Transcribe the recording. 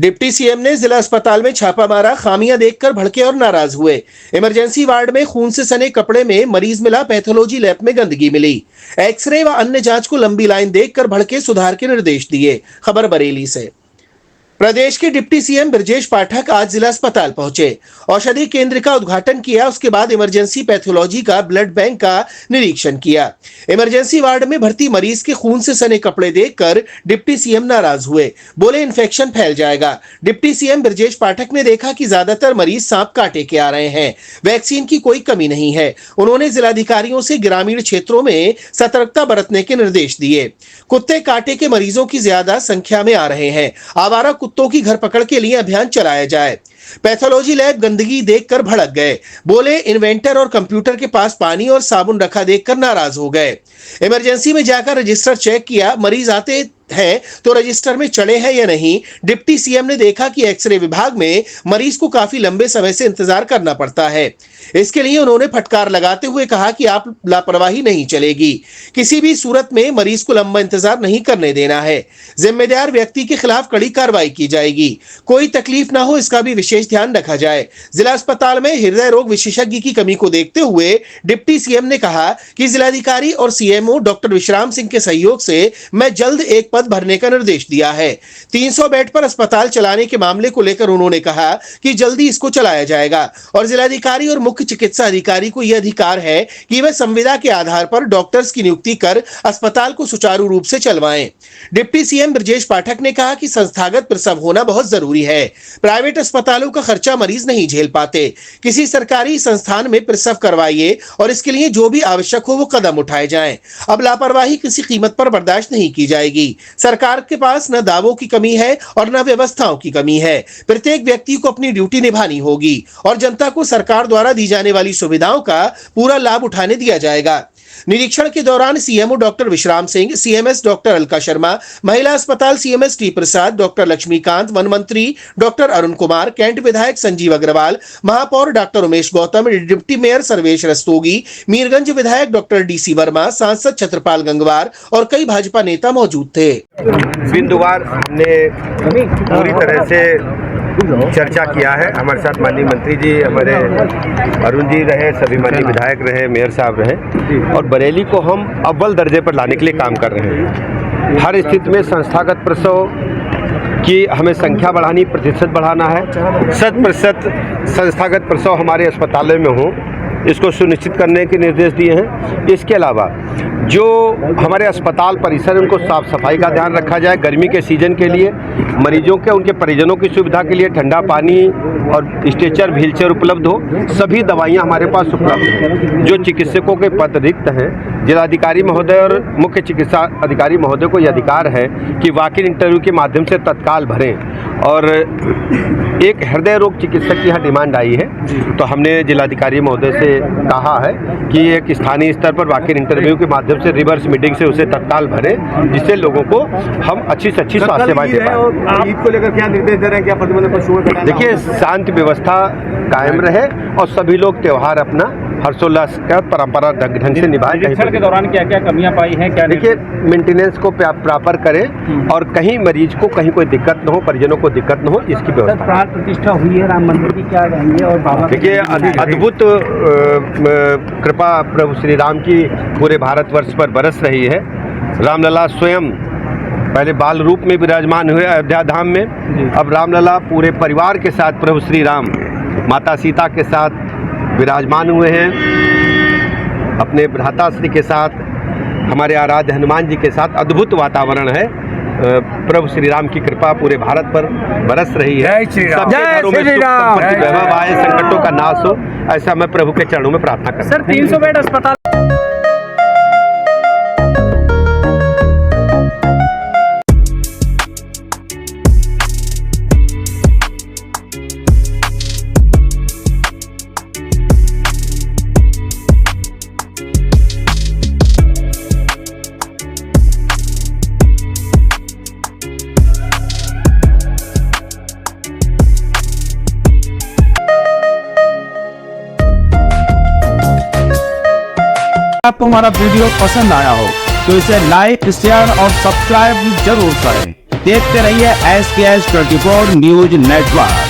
Deputy CM ने जिला अस्पताल में छापा मारा, खामियां देखकर भड़के और नाराज हुए। इमरजेंसी वार्ड में खून से सने कपड़े में मरीज मिला, पैथोलॉजी लैब में गंदगी मिली। एक्सरे व अन्य जांच को लंबी लाइन देखकर भड़के, सुधार के निर्देश दिए। खबर बरेली से। प्रदेश के डिप्टी सीएम ब्रजेश पाठक आज जिला अस्पताल पहुंचे, औषधि केंद्र का उद्घाटन किया। उसके बाद इमरजेंसी पैथोलॉजी का ब्लड बैंक का निरीक्षण किया। इमरजेंसी वार्ड में भर्ती मरीज के खून से सने कपड़े देखकर डिप्टी सीएम नाराज हुए, बोले इन्फेक्शन फैल जाएगा। डिप्टी सीएम ब्रजेश पाठक ने देखा कि ज्यादातर मरीज सांप काटे के आ रहे हैं, वैक्सीन की कोई कमी नहीं है। उन्होंने जिलाधिकारियों से ग्रामीण क्षेत्रों में सतर्कता बरतने के निर्देश दिए। कुत्ते काटे के मरीजों की ज्यादा संख्या में आ रहे हैं, आवारा कुत्तों की घर पकड़ के लिए अभियान चलाया जाए। पैथोलॉजी लैब गंदगी देखकर भड़क गए, बोले इन्वेंटर और कंप्यूटर के पास पानी और साबुन रखा देखकर नाराज हो गए। इमरजेंसी में जाकर रजिस्टर चेक किया, मरीज आते हैं तो रजिस्टर में चढ़े हैं या नहीं। डिप्टी सीएम ने देखा कि एक्सरे विभाग में मरीज को काफी लंबे समय से इंतजार करना पड़ता है। इसके लिए उन्होंने फटकार लगाते हुए कहा कि आप लापरवाही नहीं चलेगी, किसी भी सूरत में मरीज को लंबा इंतजार नहीं करने देना है। जिम्मेदार व्यक्ति के खिलाफ कड़ी कार्रवाई की जाएगी, कोई तकलीफ ना हो इसका भी विशेष ध्यान रखा जाए। जिला अस्पताल में हृदय रोग विशेषज्ञ की कमी को देखते हुए डिप्टी सीएम ने कहा कि जिलाधिकारी और सीएमओ डॉक्टर विश्राम सिंह के सहयोग से मैं जल्द एक पद भरने का निर्देश दिया है। 300 बेड पर अस्पताल चलाने के मामले को लेकर उन्होंने कहा कि जल्दी इसको चलाया जाएगा और जिलाधिकारी और मुख्य चिकित्सा अधिकारी को यह अधिकार है कि वह संविदा के आधार पर डॉक्टर्स की नियुक्ति कर अस्पताल को सुचारू रूप से चलवाएं। डिप्टी सीएम ब्रजेश पाठक ने कहा कि संस्थागत प्रसव होना बहुत जरूरी है। प्राइवेट अस्पतालों का खर्चा मरीज नहीं झेल पाते, किसी सरकारी संस्थान में प्रसव करवाइए और इसके लिए जो भी आवश्यक हो वो कदम उठाए जाएं। अब लापरवाही किसी कीमत पर बर्दाश्त नहीं की जाएगी। सरकार के पास न दावों की कमी है और न व्यवस्थाओं की कमी है। प्रत्येक व्यक्ति को अपनी ड्यूटी निभानी होगी और जनता को सरकार द्वारा दी जाने वाली सुविधाओं का पूरा लाभ उठाने दिया जाएगा। निरीक्षण के दौरान सीएमओ डॉक्टर विश्राम सिंह, सीएमएस डॉक्टर अलका शर्मा, महिला अस्पताल सीएमएस टी प्रसाद, डॉक्टर लक्ष्मीकांत, वन मंत्री डॉक्टर अरुण कुमार, कैंट विधायक संजीव अग्रवाल, महापौर doctor Umesh Gautam, deputy mayor Sarvesh Rastogi, Mirganj विधायक डॉक्टर डीसी वर्मा, सांसद छत्रपाल गंगवार और कई भाजपा नेता मौजूद थे। बिंदुवार हमने पूरी तरह से चर्चा किया है। हमारे साथ माननीय मंत्री जी, हमारे अरुण जी रहे, सभी माननीय विधायक रहे, मेयर साहब रहे और बरेली को हम अव्वल दर्जे पर लाने के लिए काम कर रहे हैं। हर स्थिति में संस्थागत प्रसव की हमें संख्या बढ़ानी, प्रतिशत बढ़ाना है। 100% संस्थागत प्रसव हमारे अस्पतालों में हो, इसको सुनिश्चित करने के निर्देश दिए हैं। इसके अलावा जो हमारे अस्पताल परिसर उनको साफ सफाई का ध्यान रखा जाए। गर्मी के सीजन के लिए मरीजों के, उनके परिजनों की सुविधा के लिए ठंडा पानी और स्ट्रेचर, व्हीलचेयर उपलब्ध हो। सभी दवाइयां हमारे पास उपलब्ध हैं। जो चिकित्सकों के पद रिक्त हैं, जिलाधिकारी महोदय और मुख्य चिकित्सा अधिकारी महोदय को यह अधिकार है कि वॉक इन इंटरव्यू के माध्यम से तत्काल भरें। और एक हृदय रोग चिकित्सक की यहाँ डिमांड आई है, तो हमने जिलाधिकारी महोदय से कहा है कि एक स्थानीय स्तर पर वॉक इन इंटरव्यू के माध्यम से रिवर्स मीटिंग से उसे तत्काल भरें, जिससे लोगों को हम अच्छी से अच्छी स्वास्थ्य सेवाएं दे पाएं। ईद को लेकर क्या निर्देश दे रहे हैं, क्या प्रतिबंध पशुओं पर? देखिए, शांति व्यवस्था कायम रहे और सभी लोग त्यौहार अपना हर्षोल्लास का परंपरा ढंग से निभाएं। निरीक्षण के दौरान क्या क्या कमियां पाई हैं, क्या? देखिए, मेंटेनेंस को प्रॉपर करें और कहीं मरीज को कहीं कोई दिक्कत न हो, परिजनों को दिक्कत न हो, इसकी व्यवस्था। प्राण प्रतिष्ठा हुई है राम मंदिर की, क्या रहेंगे? और बाबा देखिए, अद्भुत कृपा प्रभु श्री राम की पूरे भारतवर्ष पर बरस रही है। रामलला स्वयं पहले बाल रूप में विराजमान हुए अयोध्या धाम में, अब रामलला पूरे परिवार के साथ प्रभु श्री राम माता सीता के साथ विराजमान हुए हैं। अपने भ्राताश्री के साथ, हमारे आराध्य हनुमान जी के साथ अद्भुत वातावरण है। प्रभु श्री राम की कृपा पूरे भारत पर बरस रही है। सबके घरों में सुख समृद्धि वैभव आए, संकटों का नाश हो, ऐसा मैं प्रभु के चरणों में प्रार्थना करता हूं। सर, 300 बेड अस्पताल आपको हमारा वीडियो पसंद आया हो तो इसे लाइक, शेयर और सब्सक्राइब जरूर करें। देखते रहिए SKS 24 न्यूज नेटवर्क।